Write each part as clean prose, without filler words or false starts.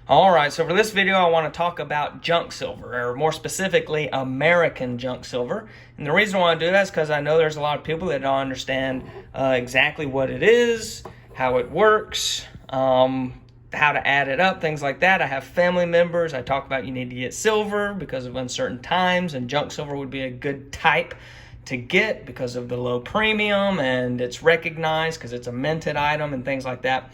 All right, so for this video, I want to talk about junk silver, or more specifically, American junk silver. And the reason I want to do that is because I know there's a lot of people that don't understand exactly what it is, how it works, how to add it up, things like that. I have family members. I talk about you need to get silver because of uncertain times, and junk silver would be a good type to get because of the low premium, and it's recognized because it's a minted item and things like that.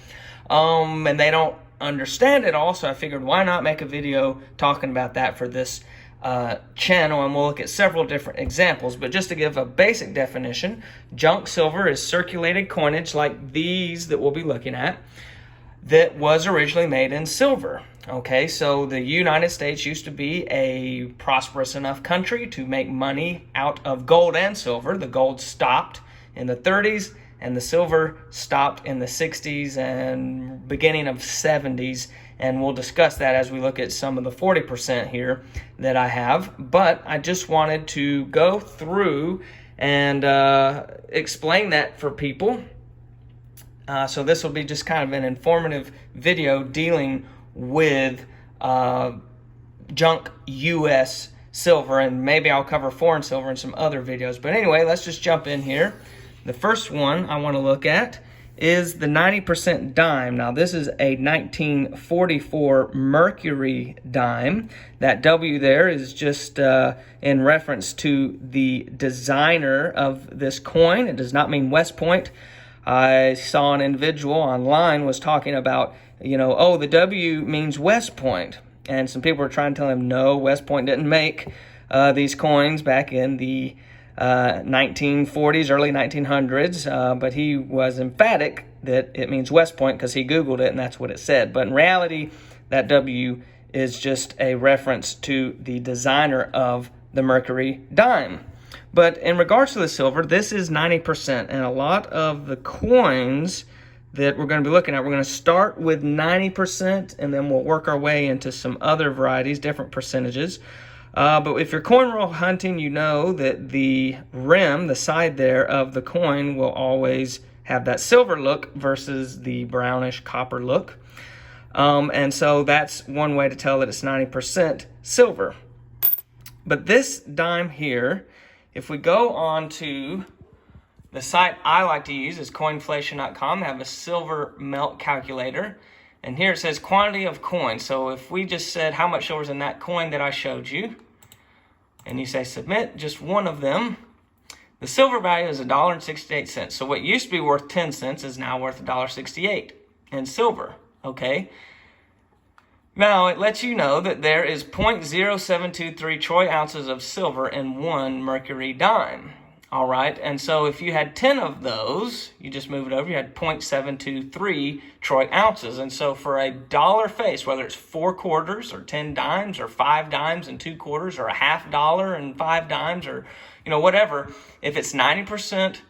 And they don't understand it all, so I figured why not make a video talking about that for this channel, and we'll look at several different examples. But just to give a basic definition, junk silver is circulated coinage like these that we'll be looking at that was originally made in silver. Okay, so the United States used to be a prosperous enough country to make money out of gold and silver. The gold stopped in the 30s, and the silver stopped in the 60s and beginning of 70s. And we'll discuss that as we look at some of the 40% here that I have. But I just wanted to go through and explain that for people. So this will be just kind of an informative video dealing with junk U.S. silver, and maybe I'll cover foreign silver in some other videos. But anyway, let's just jump in here. The first one I want to look at is the 90% dime. Now, this is a 1944 Mercury dime. That W there is just in reference to the designer of this coin. It does not mean West Point. I saw an individual online was talking about, oh, the W means West Point. And some people were trying to tell him, no, West Point didn't make these coins back in the 1940s, early 1900s, but he was emphatic that it means West Point because he Googled it and that's what it said. But in reality, that W is just a reference to the designer of the Mercury dime. But in regards to the silver, this is 90%, and a lot of the coins that we're going to be looking at, we're going to start with 90%, and then we'll work our way into some other varieties, different percentages. But if you're coin roll hunting, you know that the rim, the side there of the coin, will always have that silver look versus the brownish copper look. And so that's one way to tell that it's 90% silver. But this dime here, if we go on to the site I like to use is coinflation.com. They have a silver melt calculator. And here it says quantity of coin. So if we just said how much silver is in that coin that I showed you, and you say submit, just one of them, the silver value is $1.68. So what used to be worth 10 cents is now worth $1.68 in silver, okay? Now, it lets you know that there is 0.0723 troy ounces of silver in one Mercury dime. All right, and so if you had 10 of those, you just move it over, you had 0.723 troy ounces. And so for a dollar face, whether it's 4 quarters or 10 dimes or 5 dimes and 2 quarters or a $50 and 5 dimes or, whatever, if it's 90%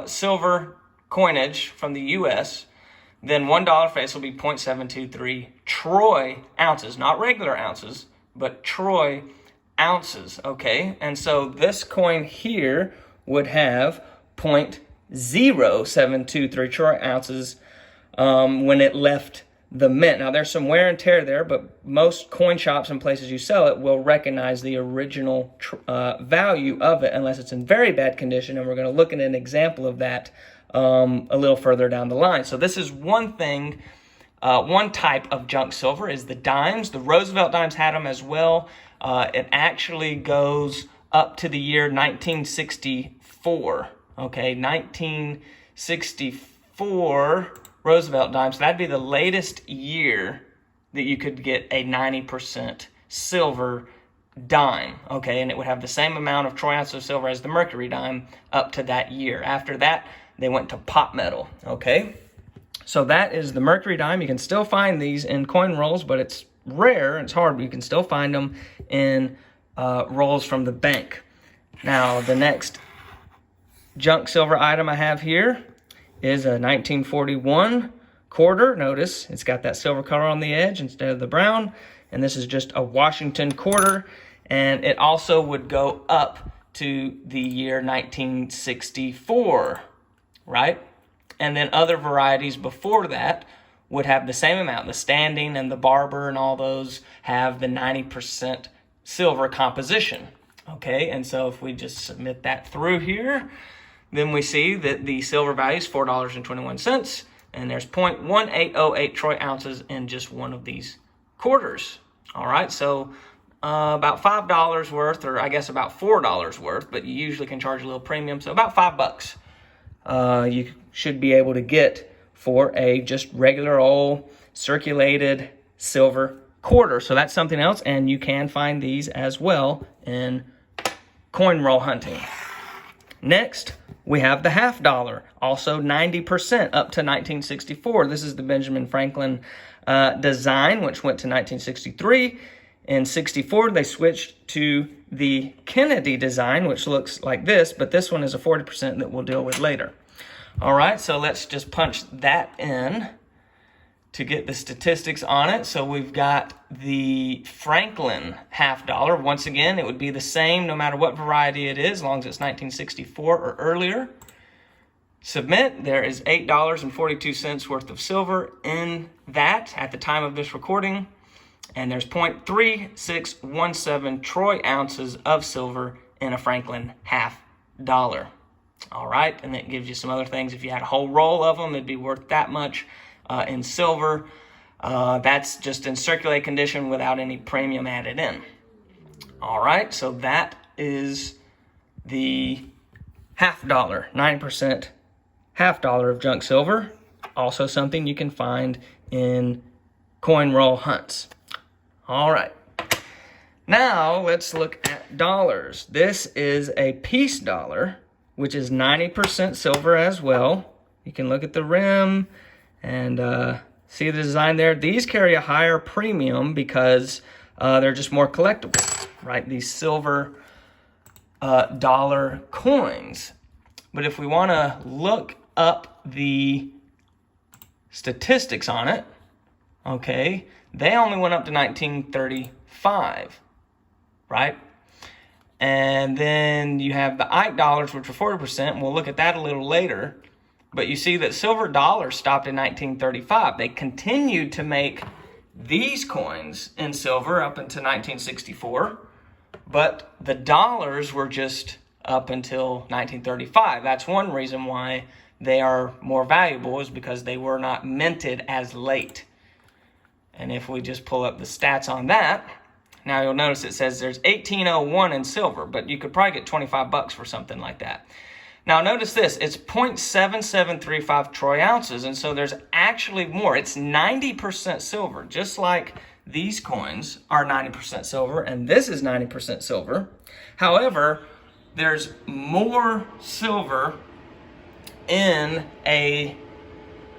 silver coinage from the U.S., then $1 face will be 0.723 troy ounces, not regular ounces, but troy ounces, okay? And so this coin here would have 0.0723 troy ounces when it left the mint. Now, there's some wear and tear there, but most coin shops and places you sell it will recognize the original value of it unless it's in very bad condition, and we're going to look at an example of that a little further down the line. So this is one thing, one type of junk silver is the dimes. The Roosevelt dimes had them as well. It actually goes up to the year 1964, okay? 1964 Roosevelt dimes. So that'd be the latest year that you could get a 90% silver dime, okay? And it would have the same amount of troy ounces of silver as the Mercury dime up to that year. After that, they went to pot metal, okay? So that is the Mercury dime. You can still find these in coin rolls, but it's rare, it's hard, but you can still find them in rolls from the bank. Now, the next junk silver item I have here is a 1941 quarter. Notice it's got that silver color on the edge instead of the brown, and this is just a Washington quarter, and it also would go up to the year 1964, right? And then other varieties before that would have the same amount. The Standing and the Barber and all those have the 90% silver composition. Okay, and so if we just submit that through here, then we see that the silver value is $4.21, and there's 0.1808 troy ounces in just one of these quarters. All right, so about $5 worth, or I guess about $4 worth, but you usually can charge a little premium, so about $5 you should be able to get for a just regular old circulated silver quarter. So that's something else, and you can find these as well in coin roll hunting. Next, we have the $50, also 90% up to 1964. This is the Benjamin Franklin design, which went to 1963. In 64, they switched to the Kennedy design, which looks like this, but this one is a 40% that we'll deal with later. All right, so let's just punch that in to get the statistics on it. So we've got the Franklin $50. Once again, it would be the same no matter what variety it is, as long as it's 1964 or earlier. Submit. There is $8.42 worth of silver in that at the time of this recording. And there's 0.3617 troy ounces of silver in a Franklin $50. All right, and that gives you some other things. If you had a whole roll of them, it'd be worth that much in silver. That's just in circulate condition without any premium added in. All right, so that is the $50, 9% $50 of junk silver. Also something you can find in coin roll hunts. All right, now let's look at dollars. This is a piece dollar, which is 90% silver as well. You can look at the rim and see the design there. These carry a higher premium because they're just more collectible, right? These silver dollar coins. But if we want to look up the statistics on it, okay, they only went up to 1935, right? And then you have the Ike dollars, which are 40%, and we'll look at that a little later. But you see that silver dollars stopped in 1935. They continued to make these coins in silver up until 1964, but the dollars were just up until 1935. That's one reason why they are more valuable, is because they were not minted as late. And if we just pull up the stats on that, now you'll notice it says there's 1801 in silver, but you could probably get 25 bucks for something like that. Now notice this, it's 0.7735 troy ounces, and so there's actually more. It's 90% silver, just like these coins are 90% silver, and this is 90% silver. However, there's more silver in a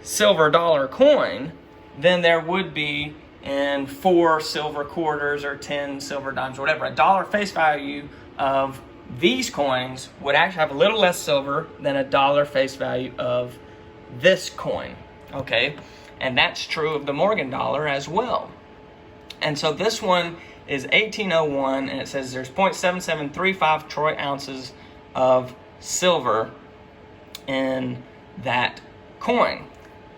silver dollar coin than there would be in 4 silver quarters or 10 silver dimes, or whatever. A dollar face value of these coins would actually have a little less silver than a dollar face value of this coin, okay? And that's true of the Morgan dollar as well. And so this one is 1801, and it says there's 0.7735 troy ounces of silver in that coin.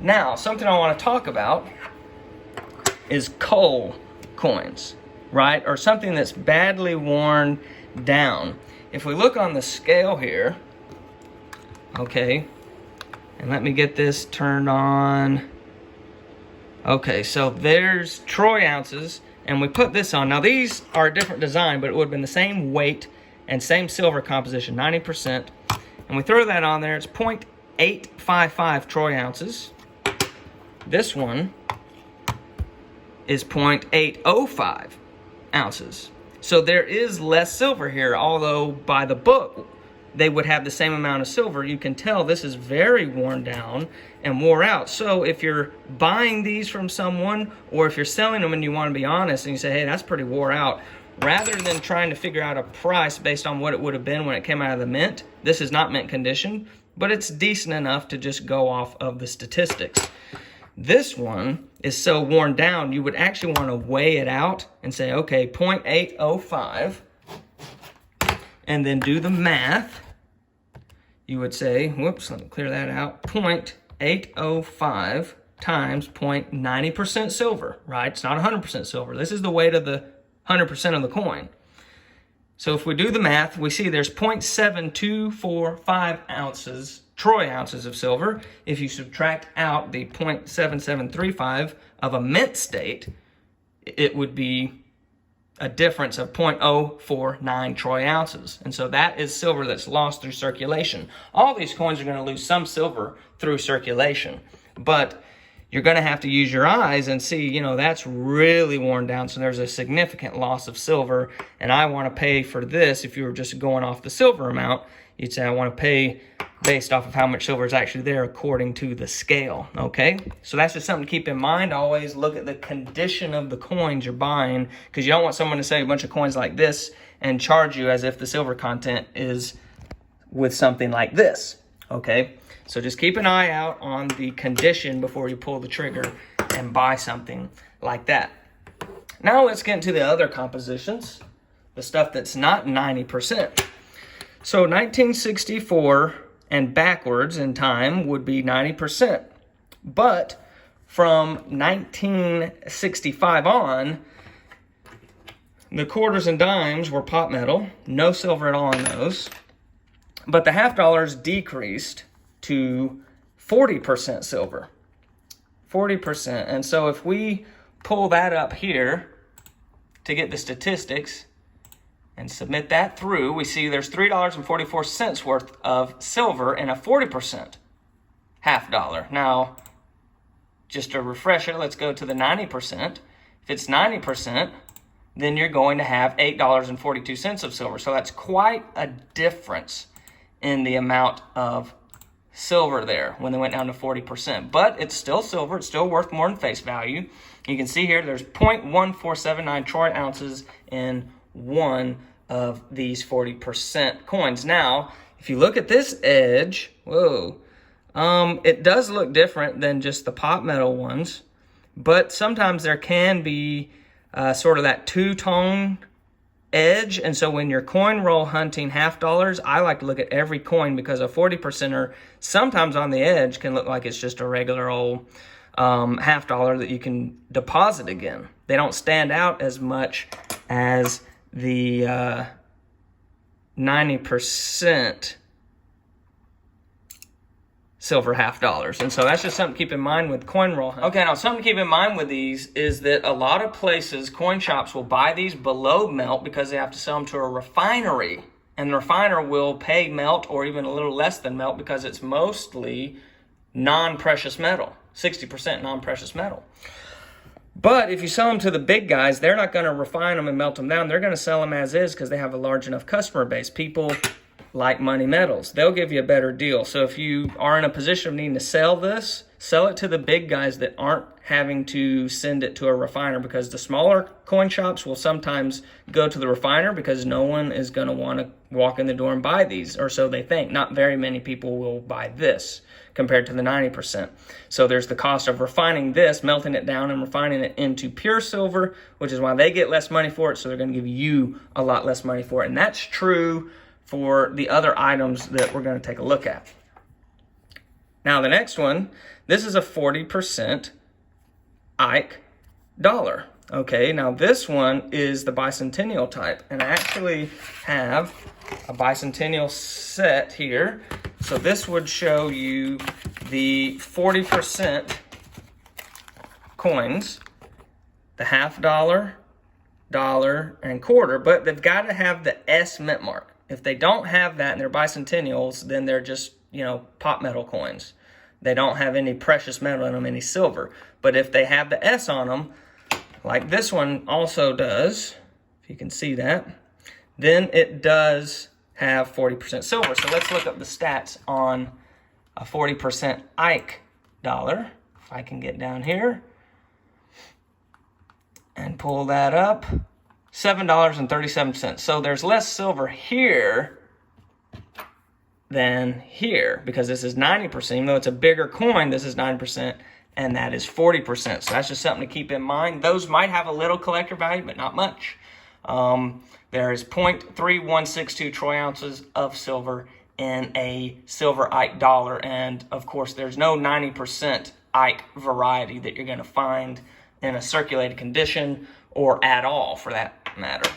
Now, something I want to talk about is coal coins, right? Or something that's badly worn down. If we look on the scale here, okay, and let me get this turned on. Okay, so there's troy ounces, and we put this on. Now these are a different design, but it would have been the same weight and same silver composition, 90%. And we throw that on there, it's 0.855 troy ounces. This one is 0.805 ounces. So there is less silver here, although by the book, they would have the same amount of silver. You can tell this is very worn down and wore out. So if you're buying these from someone, or if you're selling them and you want to be honest and you say, hey, that's pretty wore out, rather than trying to figure out a price based on what it would have been when it came out of the mint, this is not mint condition, but it's decent enough to just go off of the statistics. This one is so worn down, you would actually want to weigh it out and say, okay, 0.805, and then do the math. You would say, whoops, let me clear that out, 0.805 times 0.90% silver, right? It's not 100% silver. This is the weight of the 100% of the coin. So if we do the math, we see there's 0.7245 ounces, troy ounces of silver. If you subtract out the 0.7735 of a mint state, it would be a difference of 0.049 troy ounces. And so that is silver that's lost through circulation. All these coins are going to lose some silver through circulation, but you're going to have to use your eyes and see, you know, that's really worn down. So there's a significant loss of silver. And I want to pay for this. If you were just going off the silver amount, you'd say I want to pay based off of how much silver is actually there according to the scale. Okay, so that's just something to keep in mind. Always look at the condition of the coins you're buying, because you don't want someone to say a bunch of coins like this and charge you as if the silver content is with something like this. Okay, so just keep an eye out on the condition before you pull the trigger and buy something like that. Now let's get into the other compositions, the stuff that's not 90%. So 1964 and backwards in time would be 90%. But from 1965 on, the quarters and dimes were pot metal, no silver at all in those. But the half dollars decreased to 40% silver. 40%. And so if we pull that up here to get the statistics and submit that through, we see there's $3.44 worth of silver in a 40% half dollar. Now, just a refresher, let's go to the 90%. If it's 90%, then you're going to have $8.42 of silver. So that's quite a difference in the amount of silver there when they went down to 40%. But it's still silver. It's still worth more than face value. You can see here there's 0.1479 troy ounces in one of these 40% coins. Now, if you look at this edge, whoa, it does look different than just the pot metal ones, but sometimes there can be sort of that two-tone edge. And so when you're coin roll hunting half dollars, I like to look at every coin, because a 40%er sometimes on the edge can look like it's just a regular old half dollar that you can deposit again. They don't stand out as much as the 90% silver half dollars. And so that's just something to keep in mind with coin roll hunting. Okay, now something to keep in mind with these is that a lot of places, coin shops, will buy these below melt because they have to sell them to a refinery. And the refiner will pay melt or even a little less than melt because it's mostly non-precious metal, 60% non-precious metal. But if you sell them to the big guys, they're not going to refine them and melt them down. They're going to sell them as is because they have a large enough customer base. People like money metals. They'll give you a better deal. So if you are in a position of needing to sell this, sell it to the big guys that aren't having to send it to a refiner, because the smaller coin shops will sometimes go to the refiner because no one is going to want to walk in the door and buy these, or so they think. Not very many people will buy this compared to the 90%. So there's the cost of refining this, melting it down and refining it into pure silver, which is why they get less money for it. So they're going to give you a lot less money for it. And that's true for the other items that we're going to take a look at. Now the next one, this is a 40% Ike dollar. Okay, now this one is the bicentennial type, and I actually have a bicentennial set here. So this would show you the 40% coins, the half dollar, dollar, and quarter, but they've got to have the S mint mark. If they don't have that and they're bicentennials, then they're just, pot metal coins. They don't have any precious metal in them, any silver. But if they have the S on them, like this one also does, if you can see that, then it does have 40% silver. So let's look up the stats on a 40% Ike dollar. If I can get down here and pull that up, $7.37. So there's less silver here than here, because this is 90%. Even though it's a bigger coin, this is 90%, and that is 40%. So that's just something to keep in mind. Those might have a little collector value, but not much. There is 0.3162 troy ounces of silver in a silver Ike dollar, and of course there's no 90% ite variety that you're going to find in a circulated condition or at all for that matter.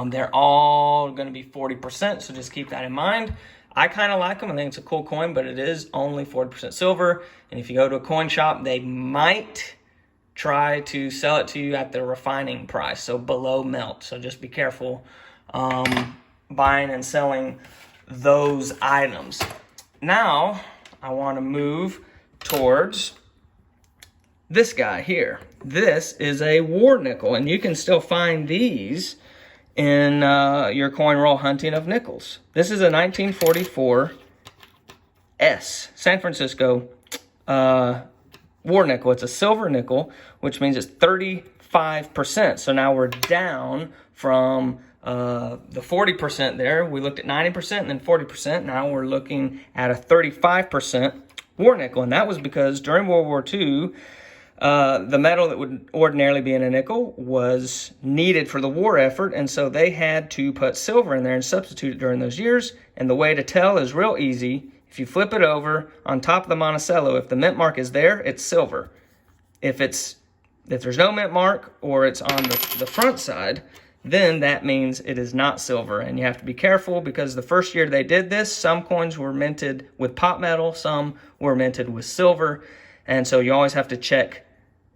They're all going to be 40%, so just keep that in mind. I kind of like them. I think it's a cool coin, but it is only 40% silver. And if you go to a coin shop, they might try to sell it to you at the refining price, so below melt. So just be careful buying and selling those items. Now, I want to move towards this guy here. This is a war nickel, and you can still find these in your coin roll hunting of nickels. This is a 1944 San Francisco war nickel. It's a silver nickel, which means it's 35%. So now we're down from the 40% there. We looked at 90% and then 40%. Now we're looking at a 35% war nickel. And that was because during World War II, the metal that would ordinarily be in a nickel was needed for the war effort, and so they had to put silver in there and substitute it during those years. And the way to tell is real easy. If you flip it over on top of the Monticello, if the mint mark is there, it's silver. If there's no mint mark or it's on the front side, then that means it is not silver. And you have to be careful because the first year they did this, some coins were minted with pot metal, some were minted with silver. And so you always have to check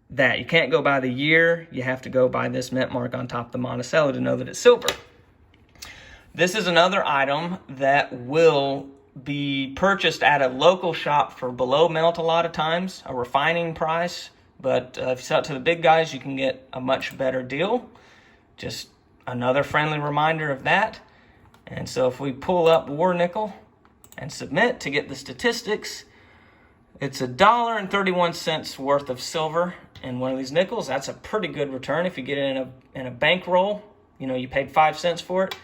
that. You can't go by the year. You have to go by this mint mark on top of the Monticello to know that it's silver. This is another item that will be purchased at a local shop for below melt a lot of times, a refining price. But if you sell it to the big guys, you can get a much better deal. Just another friendly reminder of that. And so if we pull up war nickel and submit to get the statistics, it's $1.31 worth of silver in one of these nickels. That's a pretty good return. If you get it in a bankroll, you paid 5 cents for it.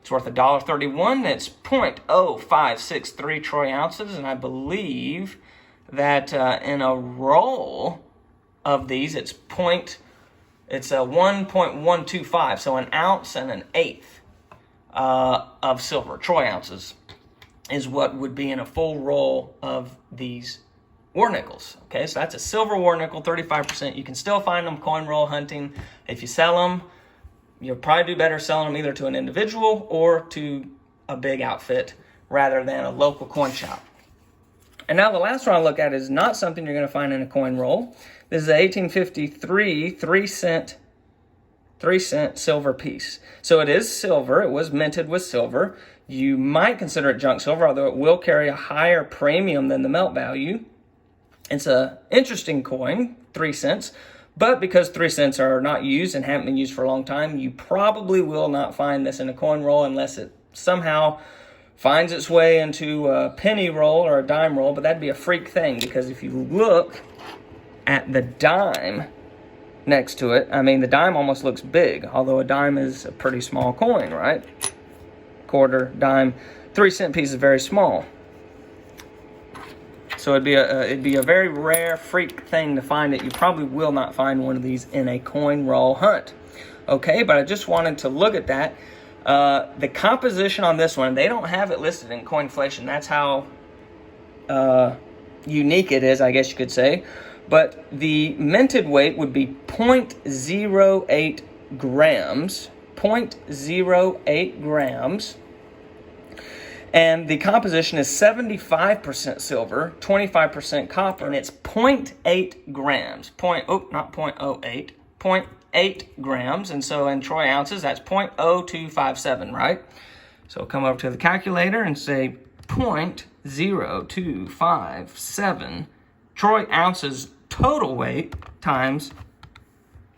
It's worth $1.31. It's 0.0563 troy ounces, and I believe that in a roll of these, it's a 1.125. So an ounce and an eighth of silver, troy ounces, is what would be in a full roll of these war nickels. Okay, so that's a silver war nickel, 35%. You can still find them coin roll hunting. If you sell them, you'll probably do better selling them either to an individual or to a big outfit rather than a local coin shop. And now the last one I look at is not something you're going to find in a coin roll. This is a 1853 3-cent silver piece. So it is silver. It was minted with silver. You might consider it junk silver, although it will carry a higher premium than the melt value. It's an interesting coin, 3 cents, but because 3 cents are not used and haven't been used for a long time, you probably will not find this in a coin roll unless it somehow finds its way into a penny roll or a dime roll, but that'd be a freak thing because if you look at the dime next to it, the dime almost looks big, although a dime is a pretty small coin, right? Quarter, dime, 3 cent piece is very small. So it'd be a very rare freak thing to find it. You probably will not find one of these in a coin roll hunt. Okay, but I just wanted to look at that. The composition on this one, they don't have it listed in Coinflation. That's how unique it is, I guess you could say. But the minted weight would be 0.08 grams. 0.08 grams. And the composition is 75% silver, 25% copper, and it's 0.8 grams. 0.08 grams. And so in troy ounces, that's 0.0257, right? So come over to the calculator and say 0.0257 troy ounces total weight times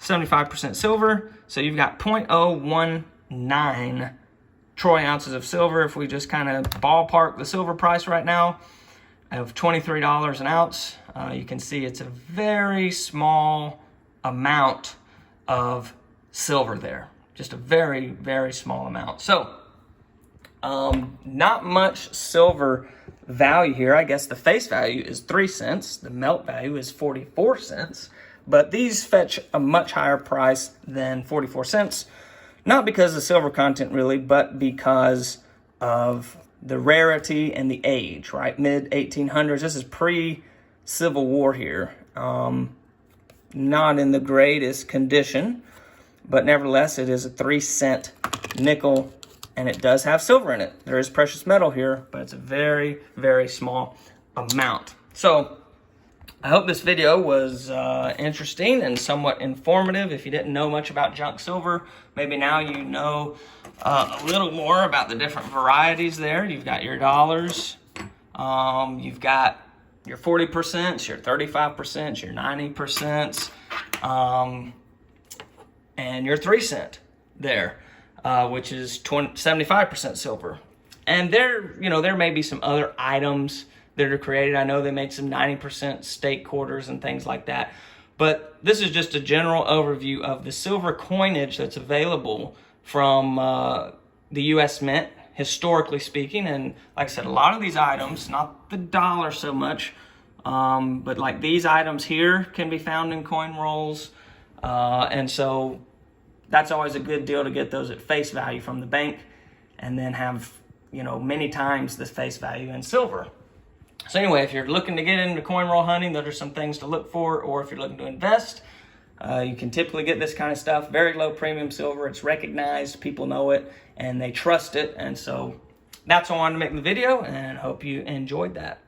75% silver. So you've got 0.019 troy ounces of silver. If we just kind of ballpark the silver price right now of $23 an ounce, you can see it's a very small amount of silver there. Just a very, very small amount. So not much silver value here. I guess the face value is 3 cents. The melt value is 44 cents. But these fetch a much higher price than 44 cents. Not because of silver content really, but because of the rarity and the age, right? Mid-1800s. This is Civil War here. Not in the greatest condition, but nevertheless, it is a 3-cent nickel, and it does have silver in it. There is precious metal here, but it's a very, very small amount. So I hope this video was interesting and somewhat informative. If you didn't know much about junk silver, maybe now you know a little more about the different varieties there. You've got your dollars, you've got your 40%, your 35%, your 90%, and your 3-cent there, which is 75% silver. And there may be some other items that are created. I know they made some 90% stake quarters and things like that. But this is just a general overview of the silver coinage that's available from the U.S. Mint, historically speaking. And like I said, a lot of these items, not the dollar so much, but like these items here can be found in coin rolls. And so that's always a good deal to get those at face value from the bank and then have, many times the face value in silver. So anyway, if you're looking to get into coin roll hunting, those are some things to look for. Or if you're looking to invest, you can typically get this kind of stuff. Very low premium silver. It's recognized. People know it and they trust it. And so that's why I wanted to make the video, and hope you enjoyed that.